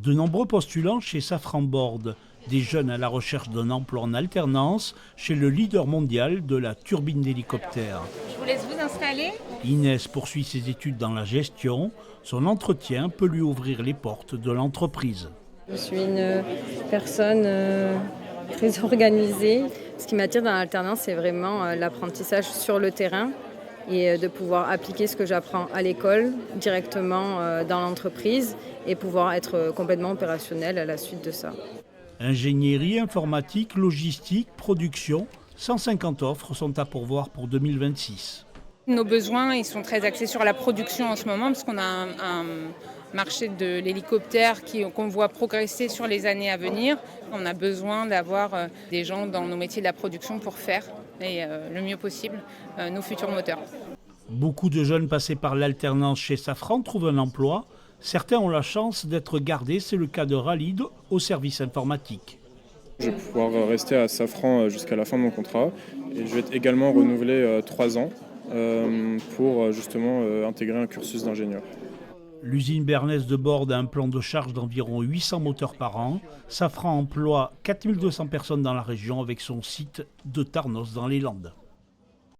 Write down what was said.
De nombreux postulants chez Safran Board, des jeunes à la recherche d'un emploi en alternance chez le leader mondial de la turbine d'hélicoptère. Je vous laisse vous installer. Inès poursuit ses études dans la gestion. Son entretien peut lui ouvrir les portes de l'entreprise. Je suis une personne très organisée. Ce qui m'attire dans l'alternance, c'est vraiment l'apprentissage sur le terrain et de pouvoir appliquer ce que j'apprends à l'école directement dans l'entreprise et pouvoir être complètement opérationnel à la suite de ça. Ingénierie, informatique, logistique, production, 150 offres sont à pourvoir pour 2026. Nos besoins ils sont très axés sur la production en ce moment parce qu'on a un marché de l'hélicoptère qu'on voit progresser sur les années à venir. On a besoin d'avoir des gens dans nos métiers de la production pour faire le mieux possible nos futurs moteurs. Beaucoup de jeunes passés par l'alternance chez Safran trouvent un emploi. Certains ont la chance d'être gardés, c'est le cas de Khalid au service informatique. Je vais pouvoir rester à Safran jusqu'à la fin de mon contrat et je vais être également renouvelé 3 ans pour justement intégrer un cursus d'ingénieur. L'usine bernaise de Borde a un plan de charge d'environ 800 moteurs par an. Safran emploie 4200 personnes dans la région avec son site de Tarnos dans les Landes.